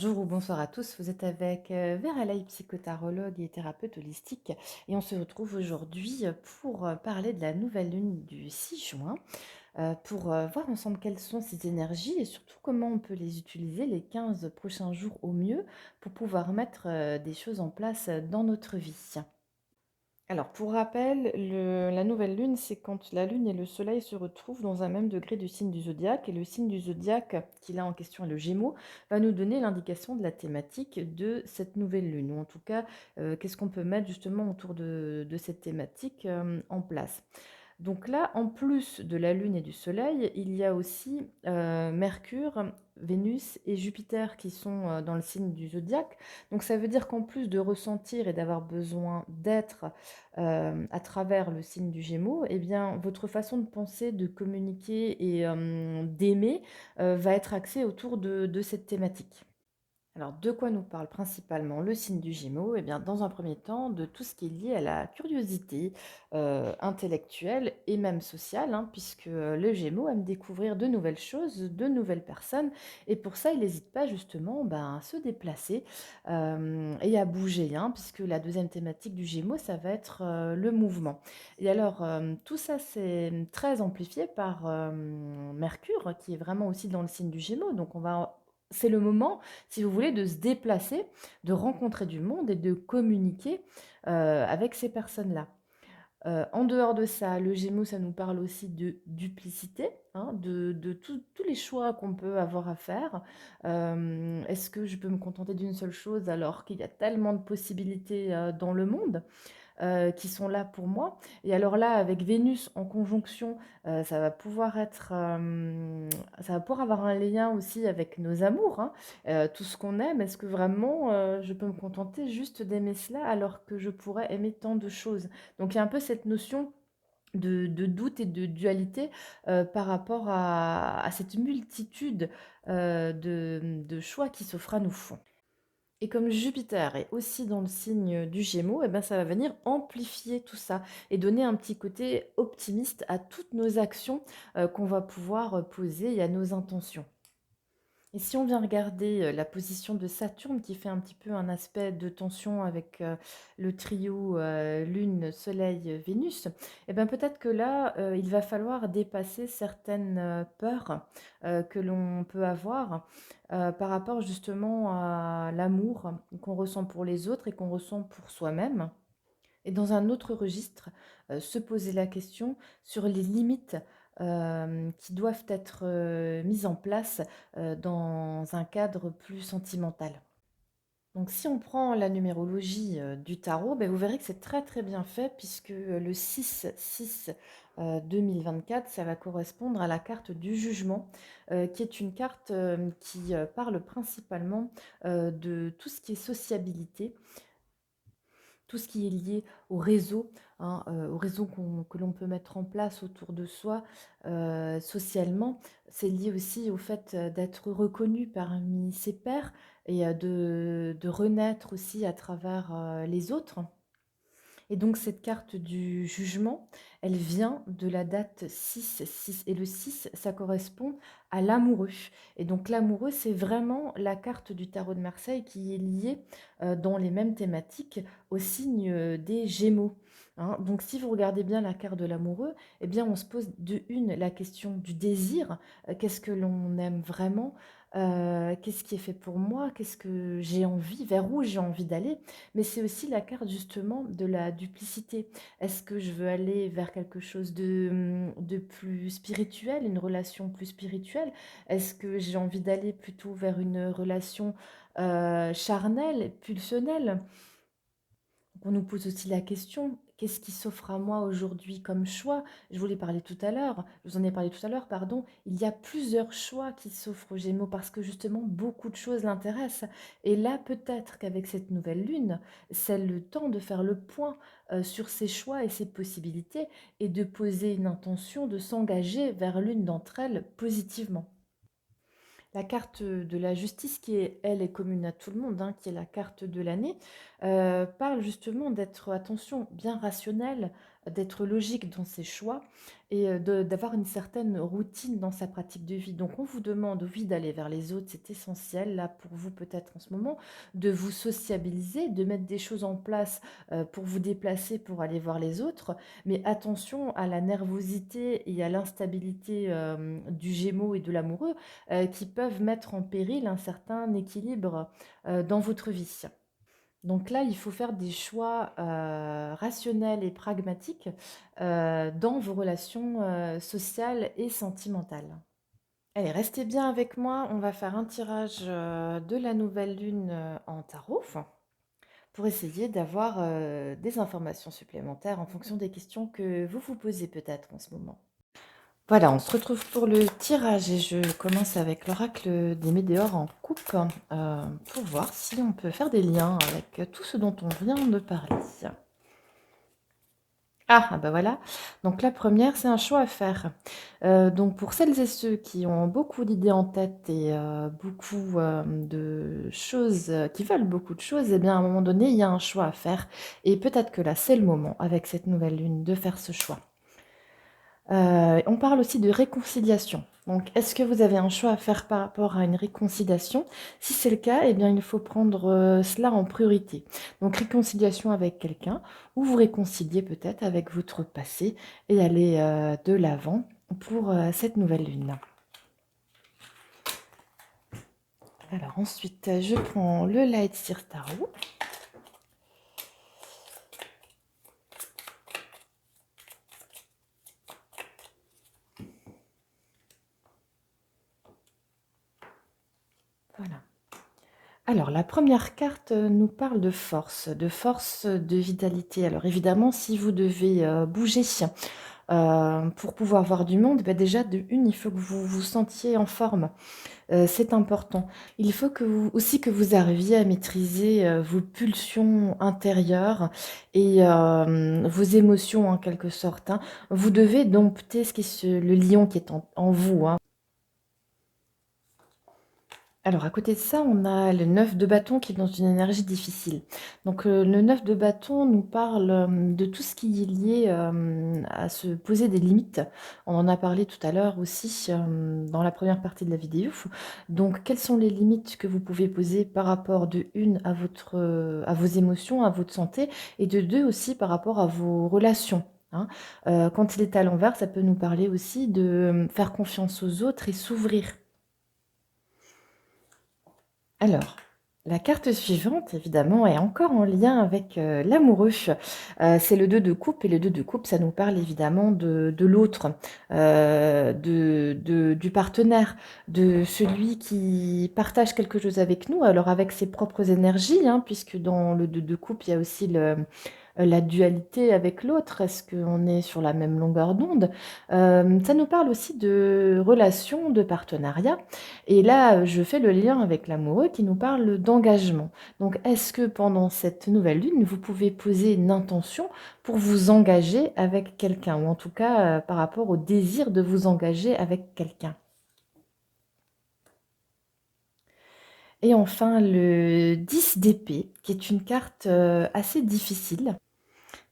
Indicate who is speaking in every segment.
Speaker 1: Bonjour ou bonsoir à tous, vous êtes avec Veralei, psychotarologue et thérapeute holistique, et on se retrouve aujourd'hui pour parler de la nouvelle lune du 6 juin, pour voir ensemble quelles sont ces énergies et surtout comment on peut les utiliser les 15 prochains jours au mieux pour pouvoir mettre des choses en place dans notre vie. Alors, pour rappel, la nouvelle lune, c'est quand la lune et le soleil se retrouvent dans un même degré du signe du zodiaque. Et le signe du zodiaque, qui là en question est le Gémeaux, va nous donner l'indication de la thématique de cette nouvelle lune. Ou en tout cas, qu'est-ce qu'on peut mettre justement autour de cette thématique en place. Donc là, en plus de la Lune et du Soleil, il y a aussi Mercure, Vénus et Jupiter qui sont dans le signe du zodiaque. Donc ça veut dire qu'en plus de ressentir et d'avoir besoin d'être à travers le signe du Gémeaux, eh bien, votre façon de penser, de communiquer et d'aimer va être axée autour de cette thématique. Alors, de quoi nous parle principalement le signe du Gémeaux? Eh bien, dans un premier temps, de tout ce qui est lié à la curiosité intellectuelle et même sociale, hein, puisque le Gémeaux aime découvrir de nouvelles choses, de nouvelles personnes, et pour ça, il n'hésite pas justement à se déplacer et à bouger, hein, puisque la deuxième thématique du Gémeaux, ça va être le mouvement. Et alors, tout ça, c'est très amplifié par Mercure, qui est vraiment aussi dans le signe du Gémeaux, donc c'est le moment, si vous voulez, de se déplacer, de rencontrer du monde et de communiquer avec ces personnes-là. En dehors de ça, le Gémeaux, ça nous parle aussi de duplicité, hein, de tous les choix qu'on peut avoir à faire. Est-ce que je peux me contenter d'une seule chose alors qu'il y a tellement de possibilités dans le monde? Qui sont là pour moi. Et alors là, avec Vénus en conjonction, ça va pouvoir être, ça va pouvoir avoir un lien aussi avec nos amours, hein. Tout ce qu'on aime, est-ce que vraiment je peux me contenter juste d'aimer cela alors que je pourrais aimer tant de choses? Donc il y a un peu cette notion de doute et de dualité par rapport à cette multitude de choix qui s'offrent à nous. Et comme Jupiter est aussi dans le signe du Gémeaux, eh ben, ça va venir amplifier tout ça et donner un petit côté optimiste à toutes nos actions qu'on va pouvoir poser et à nos intentions. Et si on vient regarder la position de Saturne qui fait un petit peu un aspect de tension avec le trio Lune, Soleil, Vénus, eh ben peut-être que là, il va falloir dépasser certaines peurs que l'on peut avoir par rapport justement à l'amour qu'on ressent pour les autres et qu'on ressent pour soi-même. Et dans un autre registre, se poser la question sur les limites qui doivent être mises en place dans un cadre plus sentimental. Donc si on prend la numérologie du tarot, ben, vous verrez que c'est très très bien fait puisque le 6-6 2024, ça va correspondre à la carte du jugement, qui est une carte qui parle principalement de tout ce qui est sociabilité, tout ce qui est lié au réseau, hein, au réseau que l'on peut mettre en place autour de soi socialement. C'est lié aussi au fait d'être reconnu parmi ses pairs et de renaître aussi à travers les autres. Et donc cette carte du jugement, elle vient de la date 6 et le 6, ça correspond à l'amoureux. Et donc l'amoureux, c'est vraiment la carte du tarot de Marseille qui est liée dans les mêmes thématiques au signe des Gémeaux, hein. Donc si vous regardez bien la carte de l'amoureux, eh bien on se pose de une la question du désir. Qu'est-ce que l'on aime vraiment? Qu'est-ce qui est fait pour moi? Qu'est-ce que j'ai envie? Vers où j'ai envie d'aller? Mais c'est aussi la carte justement de la duplicité. Est-ce que je veux aller vers quelque chose de plus spirituel, une relation plus spirituelle? Est-ce que j'ai envie d'aller plutôt vers une relation charnelle, pulsionnelle? On nous pose aussi la question, qu'est-ce qui s'offre à moi aujourd'hui comme choix? Je vous en ai parlé tout à l'heure, pardon. Il y a plusieurs choix qui s'offrent aux Gémeaux parce que justement beaucoup de choses l'intéressent. Et là, peut-être qu'avec cette nouvelle lune, c'est le temps de faire le point sur ses choix et ses possibilités et de poser une intention de s'engager vers l'une d'entre elles positivement. La carte de la justice qui est, elle, est commune à tout le monde, hein, qui est la carte de l'année, parle justement d'être, attention, bien rationnel, d'être logique dans ses choix et d'avoir une certaine routine dans sa pratique de vie. Donc on vous demande, oui, d'aller vers les autres, c'est essentiel, là, pour vous peut-être en ce moment, de vous sociabiliser, de mettre des choses en place pour vous déplacer, pour aller voir les autres. Mais attention à la nervosité et à l'instabilité du Gémeaux et de l'amoureux qui peuvent mettre en péril un certain équilibre dans votre vie. Donc là, il faut faire des choix rationnels et pragmatiques dans vos relations sociales et sentimentales. Allez, restez bien avec moi. On va faire un tirage de la nouvelle lune en tarot pour essayer d'avoir des informations supplémentaires en fonction des questions que vous vous posez peut-être en ce moment. Voilà, on se retrouve pour le tirage et je commence avec l'oracle des Météores en coupe pour voir si on peut faire des liens avec tout ce dont on vient de parler. Ah bah voilà, donc la première, c'est un choix à faire. Donc pour celles et ceux qui ont beaucoup d'idées en tête et beaucoup de choses, qui veulent beaucoup de choses, eh bien à un moment donné, il y a un choix à faire. Et peut-être que là, c'est le moment, avec cette nouvelle lune, de faire ce choix. On parle aussi de réconciliation. Donc, est-ce que vous avez un choix à faire par rapport à une réconciliation? Si c'est le cas, eh bien, il faut prendre cela en priorité. Donc, réconciliation avec quelqu'un ou vous réconcilier peut-être avec votre passé et aller de l'avant pour cette nouvelle lune. Alors ensuite, je prends le Light Seer Tarot. Voilà. Alors, la première carte nous parle de force, de vitalité. Alors, évidemment, si vous devez bouger pour pouvoir voir du monde, bah, déjà, de une, il faut que vous vous sentiez en forme. C'est important. Il faut que vous, aussi que vous arriviez à maîtriser vos pulsions intérieures et vos émotions en quelque sorte, hein. Vous devez dompter le lion qui est en vous, hein. Alors, à côté de ça, on a le 9 de bâton qui est dans une énergie difficile. Donc, le 9 de bâton nous parle de tout ce qui est lié à se poser des limites. On en a parlé tout à l'heure aussi dans la première partie de la vidéo. Donc, quelles sont les limites que vous pouvez poser par rapport de une à vos émotions, à votre santé, et de deux aussi par rapport à vos relations, hein. Quand il est à l'envers, ça peut nous parler aussi de faire confiance aux autres et s'ouvrir. Alors, la carte suivante, évidemment, est encore en lien avec l'amoureux. C'est le 2 de coupe, et le 2 de coupe, ça nous parle évidemment de l'autre, du partenaire, de celui qui partage quelque chose avec nous, alors avec ses propres énergies, hein, puisque dans le 2 de coupe, il y a aussi la dualité avec l'autre. Est-ce qu'on est sur la même longueur d'onde? Ça nous parle aussi de relations, de partenariat. Et là, je fais le lien avec l'amoureux qui nous parle d'engagement. Donc, est-ce que pendant cette nouvelle lune, vous pouvez poser une intention pour vous engager avec quelqu'un, ou en tout cas par rapport au désir de vous engager avec quelqu'un? Et enfin, le 10 d'épée, qui est une carte assez difficile,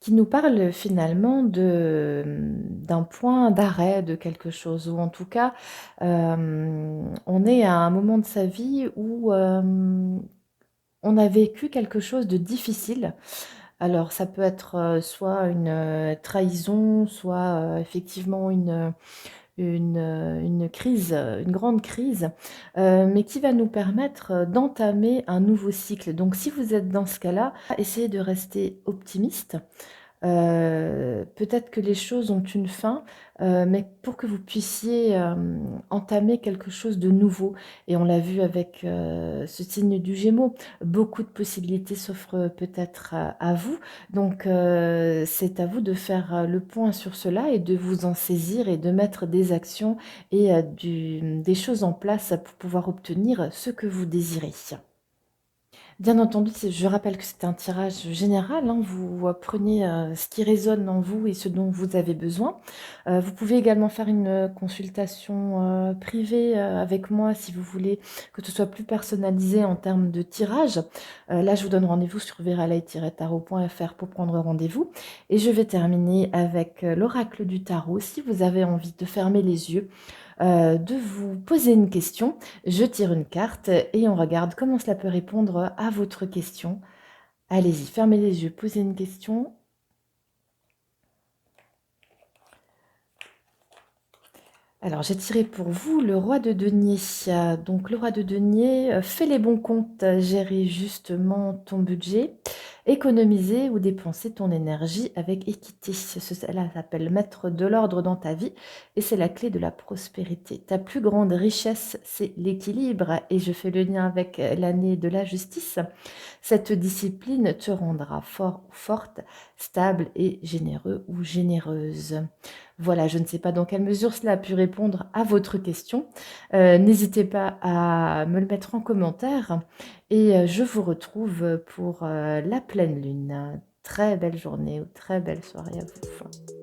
Speaker 1: qui nous parle finalement d'un point d'arrêt de quelque chose, ou en tout cas, on est à un moment de sa vie où on a vécu quelque chose de difficile. Alors ça peut être soit une trahison, soit effectivement une crise, une grande crise, mais qui va nous permettre d'entamer un nouveau cycle. Donc si vous êtes dans ce cas-là, essayez de rester optimiste. Peut-être que les choses ont une fin, mais pour que vous puissiez, entamer quelque chose de nouveau, et on l'a vu avec, ce signe du Gémeaux, beaucoup de possibilités s'offrent peut-être à vous. Donc c'est à vous de faire, le point sur cela et de vous en saisir et de mettre des actions et des choses en place pour pouvoir obtenir ce que vous désirez. Bien entendu, je rappelle que c'est un tirage général, hein. Vous prenez ce qui résonne en vous et ce dont vous avez besoin. Vous pouvez également faire une consultation privée avec moi si vous voulez que ce soit plus personnalisé en termes de tirage. Là, je vous donne rendez-vous sur veraleil-tarot.fr pour prendre rendez-vous. Et je vais terminer avec l'oracle du tarot. Si vous avez envie de fermer les yeux, de vous poser une question. Je tire une carte et on regarde comment cela peut répondre à votre question. Allez-y, fermez les yeux, posez une question. Alors, j'ai tiré pour vous le roi de denier. Donc, le roi de denier, fais les bons comptes, gérer justement ton budget, économiser ou dépenser ton énergie avec équité. Cela s'appelle mettre de l'ordre dans ta vie et c'est la clé de la prospérité. Ta plus grande richesse, c'est l'équilibre et je fais le lien avec l'année de la justice. Cette discipline te rendra fort ou forte, stable et généreux ou généreuse. Voilà, je ne sais pas dans quelle mesure cela a pu répondre à votre question. N'hésitez pas à me le mettre en commentaire et je vous retrouve pour la pleine lune. Très belle journée ou très belle soirée à vous.